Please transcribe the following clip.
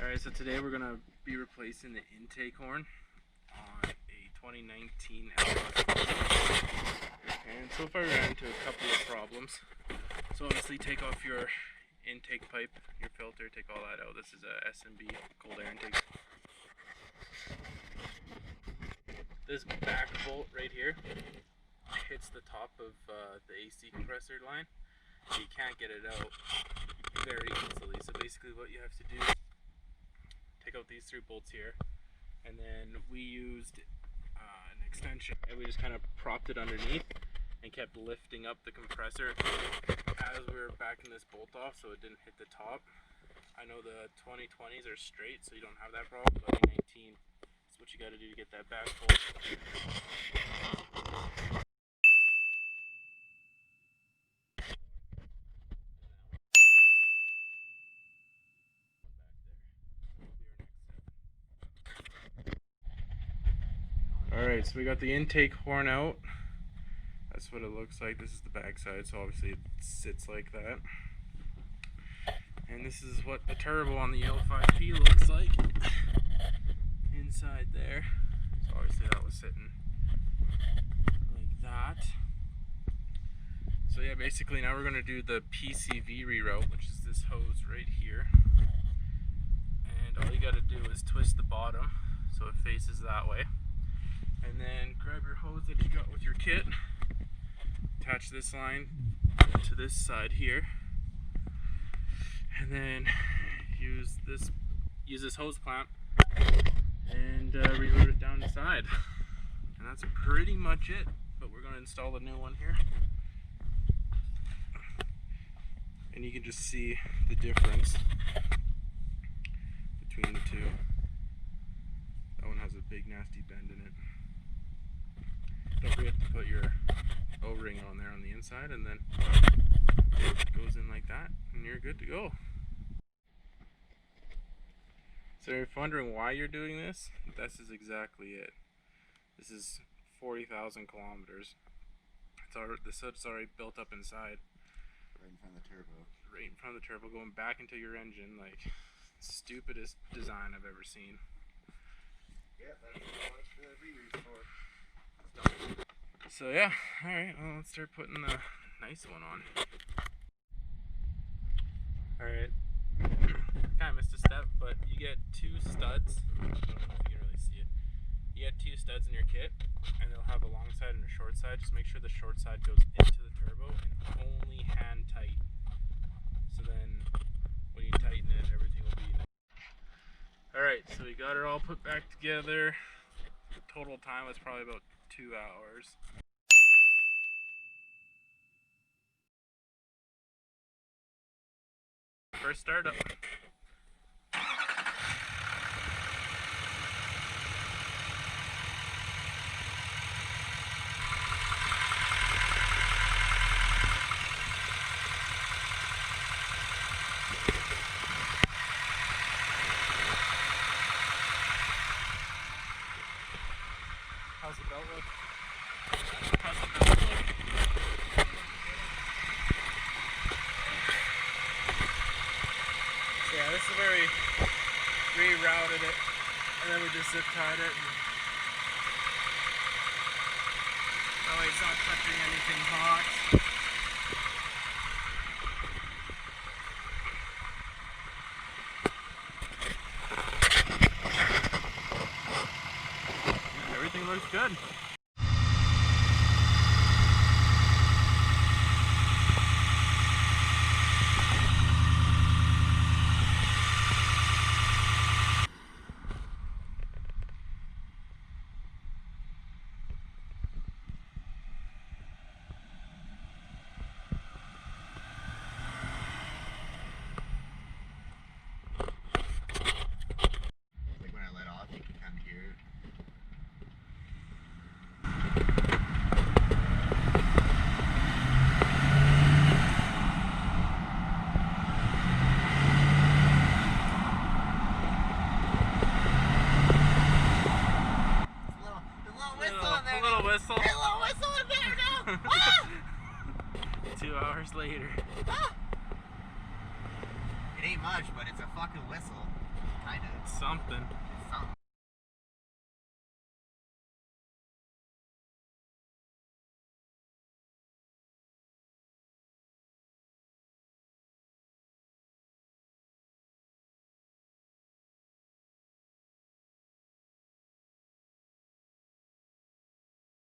Alright, so today we're going to be replacing the intake horn on a 2019 L5P. And so far we ran into a couple of problems. So obviously take off your intake pipe, your filter, take all that out. This is a S&B cold air intake. This back bolt right here hits the top of the AC compressor line. You can't get it out very easily. So basically what you have to do, take out these three bolts here, and then we used an extension and we just kind of propped it underneath and kept lifting up the compressor as we were backing this bolt off so it didn't hit the top. I know the 2020s are straight, so you don't have that problem, but 2019 is what you got to do to get that back bolt. Alright, so we got the intake horn out. That's what it looks like. This is the back side, so obviously it sits like that. And this is what the turbo on the L5P looks like inside there. So obviously that was sitting like that. So yeah, basically now we're going to do the Pcv Reroute, which is this hose right here. And all you got to do is twist the bottom so it faces that way. And then grab your hose that you got with your kit, attach this line to this side here, and then use this hose clamp and reroute it down the side. And that's pretty much it, but we're going to install the new one here. And you can just see the difference between the two. That one has a big nasty bend in it. Don't forget to put your O-ring on there on the inside, and then it goes in like that, and you're good to go. So if you're wondering why you're doing this, this is exactly it. This is 40,000 kilometers. The soot's already built up inside. Right in front of the turbo. Right in front of the turbo, going back into your engine. Like, stupidest design I've ever seen. Yeah, that's what the reroute for. So yeah, alright, well, let's start putting the nice one on. Alright, kind of missed a step, but you get two studs. I don't know if you can really see it. You get two studs in your kit, and they'll have a long side and a short side. Just make sure the short side goes into the turbo and only hand tight. So then when you tighten it, everything will be nice. Alright, so we got it all put back together. The total time was probably about 2 hours. First startup. How's the belt look? How's the belt look? Yeah, this is where we rerouted it, and then we just zip tied it. That way it's not touching anything hot. Everything looks good. Like when I let off, you can kind of hear it. A little whistle. Hey, little whistle in there now! Ah! 2 hours later. Ah! It ain't much, but it's a fucking whistle. Kinda. It's something.